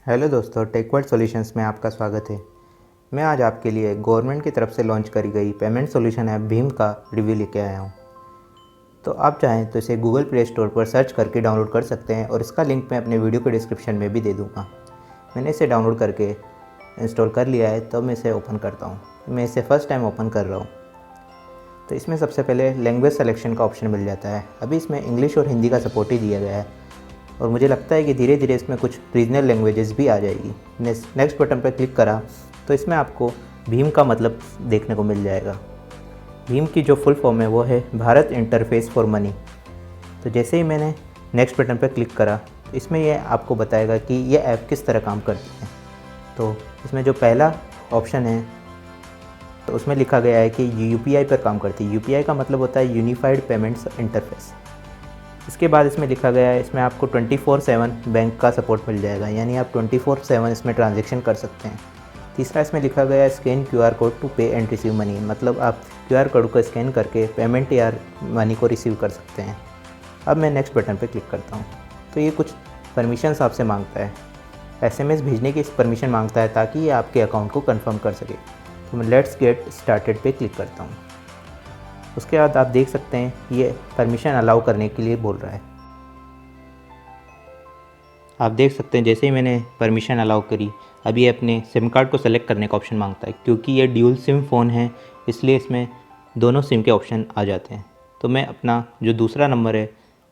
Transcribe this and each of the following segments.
Hello दोस्तों, tech world solutions में आपका स्वागत है। मैं आज आपके लिए गवर्नमेंट की तरफ से लॉन्च करी गई पेमेंट सॉल्यूशन ऐप भीम का रिव्यू लेके आया हूँ। तो आप चाहें तो इसे गूगल प्ले स्टोर पर सर्च करके डाउनलोड कर सकते हैं और इसका लिंक मैं अपने वीडियो के डिस्क्रिप्शन में भी दे दूँगा। मैंने इसे डाउनलोड करके इंस्टॉल कर लिया है, तो मैं इसे ओपन करता हूँ। मैं इसे फ़र्स्ट टाइम ओपन कर रहा हूँ। तो इसमें सबसे पहले लैंग्वेज सेलेक्शन का ऑप्शन मिल जाता है। अभी इसमें इंग्लिश और हिंदी का सपोर्ट ही दिया गया है और मुझे लगता है कि धीरे धीरे इसमें कुछ रीजनल लैंग्वेजेस भी आ जाएगी। नेक्स्ट बटन पर क्लिक करा तो इसमें आपको भीम का मतलब देखने को मिल जाएगा। भीम की जो फुल फॉर्म है वो है भारत इंटरफेस फॉर मनी। तो जैसे ही मैंने नेक्स्ट बटन पर क्लिक करा तो इसमें यह आपको बताएगा कि ये ऐप किस तरह काम करती है। तो इसमें जो पहला ऑप्शन है तो उसमें लिखा गया है कि यूपीआई पर काम करती है। यूपीआई का मतलब होता है यूनिफाइड पेमेंट्स इंटरफेस। इसके बाद इसमें लिखा गया है इसमें आपको 24/7 बैंक का सपोर्ट मिल जाएगा, यानी आप 24/7 इसमें ट्रांजैक्शन कर सकते हैं। तीसरा इसमें लिखा गया है स्कैन क्यूआर कोड टू पे एंड रिसीव मनी, मतलब आप क्यूआर कोड को स्कैन करके पेमेंट या मनी को रिसीव कर सकते हैं। अब मैं नेक्स्ट बटन पर क्लिक करता हूँ तो ये कुछ परमिशंस आपसे मांगता है। एसएमएस भेजने की परमिशन मांगता है ताकि ये आपके अकाउंट को कंफर्म कर सके। तो मैं लेट्स गेट स्टार्टेड पे क्लिक करता हूँ। उसके बाद आप देख सकते हैं ये परमिशन अलाउ करने के लिए बोल रहा है। आप देख सकते हैं जैसे ही मैंने परमिशन अलाउ करी अभी ये अपने सिम कार्ड को सेलेक्ट करने का ऑप्शन मांगता है। क्योंकि ये ड्यूल सिम फ़ोन है इसलिए इसमें दोनों सिम के ऑप्शन आ जाते हैं। तो मैं अपना जो दूसरा नंबर है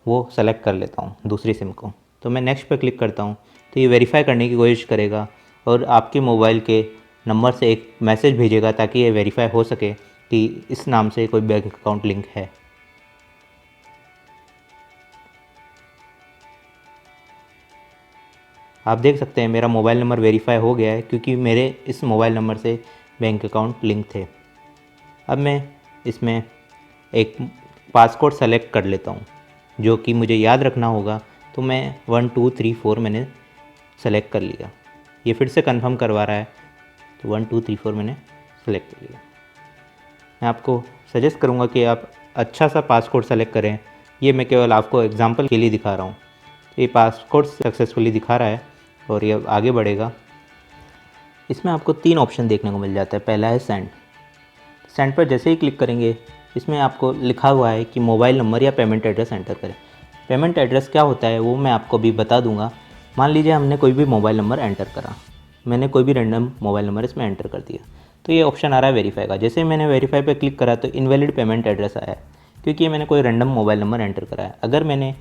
वो सेलेक्ट कर लेता हूँ, दूसरी सिम को। तो मैं नेक्स्ट पर क्लिक करता हूँ तो ये वेरीफाई करने की कोशिश करेगा और आपके मोबाइल के नंबर से एक मैसेज भेजेगा ताकि ये वेरीफाई हो सके कि इस नाम से कोई बैंक अकाउंट लिंक है। आप देख सकते हैं मेरा मोबाइल नंबर वेरीफाई हो गया है क्योंकि मेरे इस मोबाइल नंबर से बैंक अकाउंट लिंक थे। अब मैं इसमें एक पासकोड सेलेक्ट कर लेता हूँ जो कि मुझे याद रखना होगा। तो मैं 1 2 3 4 मैंने सेलेक्ट कर लिया। ये फिर से कंफर्म करवा रहा है तो 1 2 3 4 मैंने सेलेक्ट कर लिया। मैं आपको सजेस्ट करूँगा कि आप अच्छा सा पासकोड सेलेक्ट करें। ये मैं केवल आपको एग्जांपल के लिए दिखा रहा हूँ। ये पासकोड सक्सेसफुली दिखा रहा है और ये आगे बढ़ेगा। इसमें आपको 3 ऑप्शन देखने को मिल जाता है। पहला है सेंड। सेंड पर जैसे ही क्लिक करेंगे इसमें आपको लिखा हुआ है कि मोबाइल नंबर या पेमेंट एड्रेस एंटर करें। पेमेंट एड्रेस क्या होता है वो मैं आपको अभी बता दूंगा। मान लीजिए हमने कोई भी मोबाइल नंबर एंटर करा, मैंने कोई भी रैंडम मोबाइल नंबर इसमें एंटर कर दिया तो ये ऑप्शन आ रहा है वेरीफाई का। जैसे मैंने वेरीफाई पे क्लिक करा तो इनवैलिड पेमेंट एड्रेस आया है क्योंकि ये मैंने कोई रैंडम मोबाइल नंबर एंटर करा है। अगर मैंने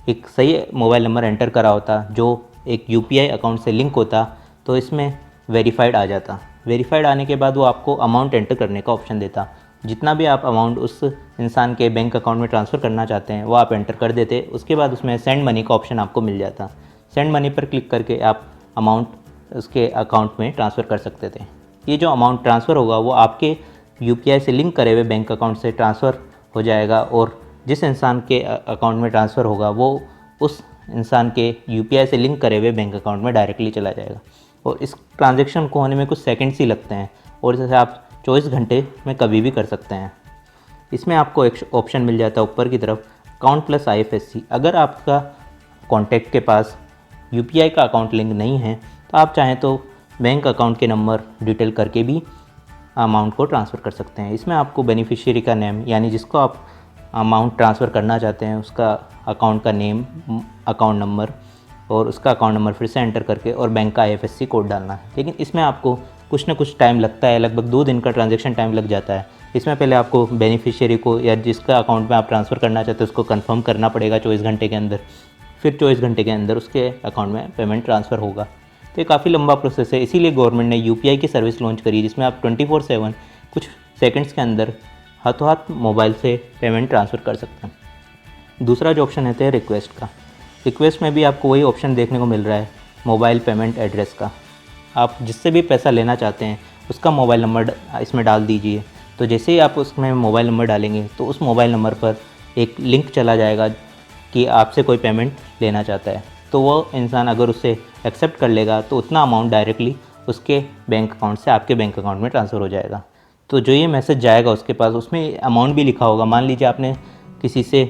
एक सही मोबाइल नंबर एंटर करा होता जो एक यूपीआई अकाउंट से लिंक होता तो इसमें वेरीफाइड आ जाता। वेरीफाइड आने के बाद वो आपको अमाउंट एंटर करने का ऑप्शन देता। जितना भी आप अमाउंट उस इंसान के बैंक अकाउंट में ट्रांसफ़र करना चाहते हैं वो आप एंटर कर देते। उसके बाद उसमें सेंड मनी का ऑप्शन आपको मिल जाता। सेंड मनी पर क्लिक करके आप अमाउंट उसके अकाउंट में ट्रांसफ़र कर सकते थे। ये जो अमाउंट ट्रांसफ़र होगा वो आपके यूपीआई से लिंक करे हुए बैंक अकाउंट से ट्रांसफ़र हो जाएगा और जिस इंसान के अकाउंट में ट्रांसफ़र होगा वो उस इंसान के यूपीआई से लिंक करे हुए बैंक अकाउंट में डायरेक्टली चला जाएगा। और इस ट्रांजैक्शन को होने में कुछ सेकंड्स ही लगते हैं और जैसे आप 24 घंटे में कभी भी कर सकते हैं। इसमें आपको एक ऑप्शन मिल जाता है ऊपर की तरफ अकाउंट प्लस आईएफएससी। अगर आपका कॉन्टैक्ट के पास यूपीआई का अकाउंट लिंक नहीं है तो आप चाहें तो बैंक अकाउंट के नंबर डिटेल करके भी अमाउंट को ट्रांसफ़र कर सकते हैं। इसमें आपको बेनिफिशियरी का नेम यानी जिसको आप अमाउंट ट्रांसफ़र करना चाहते हैं उसका अकाउंट का नेम, अकाउंट नंबर और उसका अकाउंट नंबर फिर से एंटर करके और बैंक का आईएफएससी कोड डालना है। लेकिन इसमें आपको कुछ ना कुछ टाइम लगता है, लगभग 2 दिन का ट्रांजैक्शन टाइम लग जाता है। इसमें पहले आपको बेनिफिशियरी को या जिसका अकाउंट में आप ट्रांसफ़र करना चाहते हैं उसको कंफर्म करना पड़ेगा 24 घंटे के अंदर। फिर 24 घंटे के अंदर उसके अकाउंट में पेमेंट ट्रांसफ़र होगा। तो ये काफ़ी लंबा प्रोसेस है, इसीलिए गवर्नमेंट ने यूपीआई की सर्विस लॉन्च करी जिसमें आप 24/7 कुछ सेकंड्स के अंदर हाथों हाथ मोबाइल से पेमेंट ट्रांसफ़र कर सकते हैं। दूसरा जो ऑप्शन है रिक्वेस्ट का। रिक्वेस्ट में भी आपको वही ऑप्शन देखने को मिल रहा है मोबाइल पेमेंट एड्रेस का। आप जिससे भी पैसा लेना चाहते हैं उसका मोबाइल नंबर इसमें डाल दीजिए। तो जैसे ही आप उसमें मोबाइल नंबर डालेंगे तो उस मोबाइल नंबर पर एक लिंक चला जाएगा कि आपसे कोई पेमेंट लेना चाहता है। तो वो इंसान अगर उससे एक्सेप्ट कर लेगा तो उतना अमाउंट डायरेक्टली उसके बैंक अकाउंट से आपके बैंक अकाउंट में ट्रांसफ़र हो जाएगा। तो जो ये मैसेज जाएगा उसके पास उसमें अमाउंट भी लिखा होगा। मान लीजिए आपने किसी से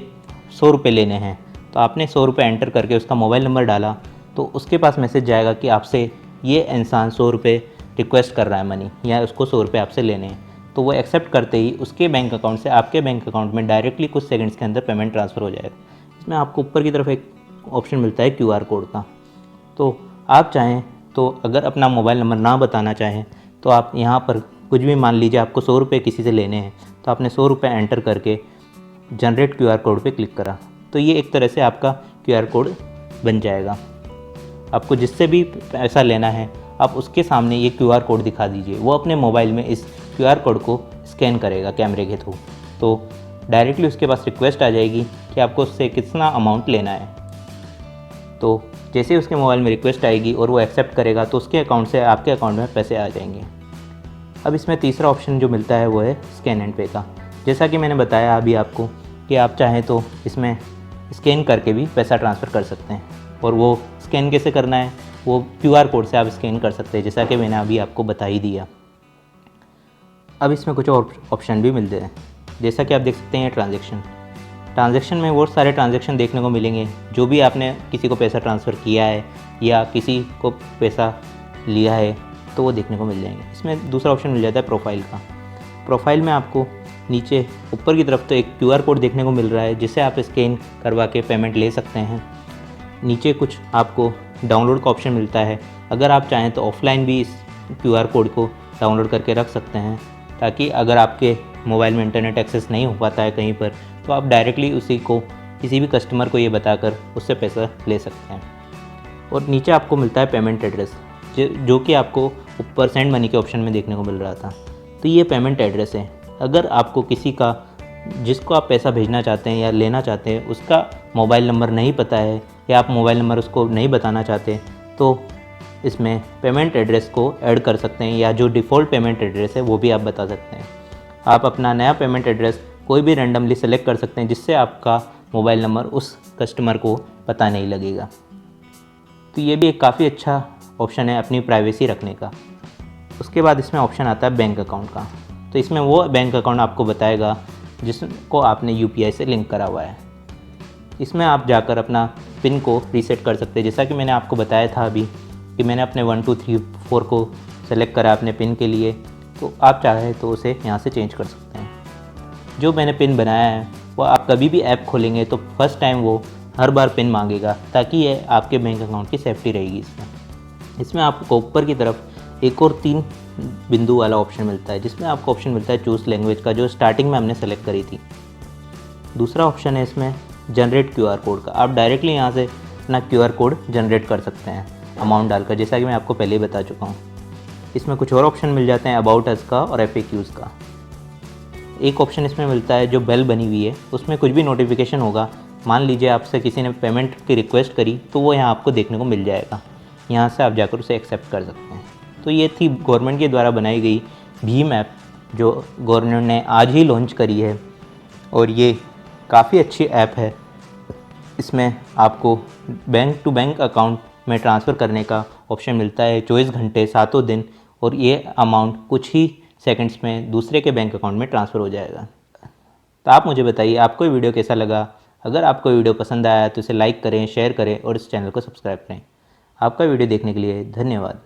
100 रुपये लेने हैं तो आपने 100 रुपये एंटर करके उसका मोबाइल नंबर डाला तो उसके पास मैसेज जाएगा कि आपसे ये इंसान 100 रुपये रिक्वेस्ट कर रहा है मनी, या उसको 100 रुपये आपसे लेने हैं। तो वो एक्सेप्ट करते ही उसके बैंक अकाउंट से आपके बैंक अकाउंट में डायरेक्टली कुछ सेकंड्स के अंदर पेमेंट ट्रांसफ़र हो जाएगा। इसमें आपको ऊपर की तरफ एक ऑप्शन मिलता है QR कोड का। तो आप चाहें तो अगर अपना मोबाइल नंबर ना बताना चाहें तो आप यहाँ पर कुछ भी, मान लीजिए आपको 100 रुपये किसी से लेने हैं, तो आपने 100 रुपये एंटर करके जनरेट QR कोड पे क्लिक करा, तो ये एक तरह से आपका QR कोड बन जाएगा। आपको जिससे भी पैसा लेना है आप उसके सामने ये QR कोड दिखा दीजिए, वो अपने मोबाइल में इस QR कोड को स्कैन करेगा कैमरे के थ्रू, तो डायरेक्टली उसके पास रिक्वेस्ट आ जाएगी कि आपको उससे कितना अमाउंट लेना है। तो जैसे ही उसके मोबाइल में रिक्वेस्ट आएगी और वो एक्सेप्ट करेगा तो उसके अकाउंट से आपके अकाउंट में पैसे आ जाएंगे। अब इसमें तीसरा ऑप्शन जो मिलता है वो है स्कैन एंड पे का। जैसा कि मैंने बताया अभी आपको कि आप चाहें तो इसमें स्कैन करके भी पैसा ट्रांसफ़र कर सकते हैं, और वो स्कैन कैसे करना है वो QR कोड से आप स्कैन कर सकते हैं, जैसा कि मैंने अभी आपको बता ही दिया। अब इसमें कुछ और ऑप्शन भी मिलते हैं, जैसा कि आप देख सकते हैं ट्रांजैक्शन में बहुत सारे ट्रांजैक्शन देखने को मिलेंगे। जो भी आपने किसी को पैसा ट्रांसफ़र किया है या किसी को पैसा लिया है तो वो देखने को मिल जाएंगे। इसमें दूसरा ऑप्शन मिल जाता है प्रोफाइल का। प्रोफाइल में आपको नीचे ऊपर की तरफ तो एक QR कोड देखने को मिल रहा है जिसे आप स्कैन करवा के पेमेंट ले सकते हैं। नीचे कुछ आपको डाउनलोड का ऑप्शन मिलता है। अगर आप चाहें तो ऑफलाइन भी इस QR कोड को डाउनलोड करके रख सकते हैं, ताकि अगर आपके मोबाइल में इंटरनेट एक्सेस नहीं हो पाता है कहीं पर, तो आप डायरेक्टली उसी को किसी भी कस्टमर को ये बताकर उससे पैसा ले सकते हैं। और नीचे आपको मिलता है पेमेंट एड्रेस, जो कि आपको ऊपर सेंड मनी के ऑप्शन में देखने को मिल रहा था। तो ये पेमेंट एड्रेस है। अगर आपको किसी का, जिसको आप पैसा भेजना चाहते हैं या लेना चाहते हैं, उसका मोबाइल नंबर नहीं पता है या आप मोबाइल नंबर उसको नहीं बताना चाहते, तो इसमें पेमेंट एड्रेस को ऐड कर सकते हैं, या जो डिफ़ॉल्ट पेमेंट एड्रेस है वो भी आप बता सकते हैं। आप अपना नया पेमेंट एड्रेस कोई भी रैंडमली सेलेक्ट कर सकते हैं, जिससे आपका मोबाइल नंबर उस कस्टमर को पता नहीं लगेगा। तो ये भी एक काफ़ी अच्छा ऑप्शन है अपनी प्राइवेसी रखने का। उसके बाद इसमें ऑप्शन आता है बैंक अकाउंट का। तो इसमें वो बैंक अकाउंट आपको बताएगा जिसको आपने UPI से लिंक करा हुआ है। इसमें आप जाकर अपना पिन को रीसेट कर सकते हैं, जैसा कि मैंने आपको बताया था अभी कि मैंने अपने 1 2 3 4 को सेलेक्ट करा अपने पिन के लिए, तो आप चाहें तो उसे यहाँ से चेंज कर सकते हैं। जो मैंने पिन बनाया है वो आप कभी भी ऐप खोलेंगे तो फर्स्ट टाइम वो हर बार पिन मांगेगा, ताकि ये आपके बैंक अकाउंट की सेफ्टी रहेगी। इसमें आपको ऊपर की तरफ एक और 3 बिंदु वाला ऑप्शन मिलता है, जिसमें आपको ऑप्शन मिलता है चूज़ लैंग्वेज का, जो स्टार्टिंग में हमने सेलेक्ट करी थी। दूसरा ऑप्शन है इसमें जनरेट QR कोड का। आप डायरेक्टली यहाँ से अपना QR कोड जनरेट कर सकते हैं अमाउंट डालकर, जैसा कि मैं आपको पहले ही बता चुका हूँ। इसमें कुछ और ऑप्शन मिल जाते हैं अबाउट अस का और FAQs का। एक ऑप्शन इसमें मिलता है जो बेल बनी हुई है, उसमें कुछ भी नोटिफिकेशन होगा, मान लीजिए आपसे किसी ने पेमेंट की रिक्वेस्ट करी, तो वो यहाँ आपको देखने को मिल जाएगा। यहाँ से आप जाकर उसे एक्सेप्ट कर सकते हैं। तो ये थी गवर्नमेंट के द्वारा बनाई गई भीम ऐप, जो गवर्नमेंट ने आज ही लॉन्च करी है, और ये काफ़ी अच्छी ऐप है। इसमें आपको बैंक टू बैंक अकाउंट में ट्रांसफ़र करने का ऑप्शन मिलता है 24 घंटे 7 दिन, और ये अमाउंट कुछ ही सेकंड्स में दूसरे के बैंक अकाउंट में ट्रांसफ़र हो जाएगा। तो आप मुझे बताइए आपको ये वीडियो कैसा लगा। अगर आपको ये वीडियो पसंद आया तो इसे लाइक करें, शेयर करें और इस चैनल को सब्सक्राइब करें। आपका वीडियो देखने के लिए धन्यवाद।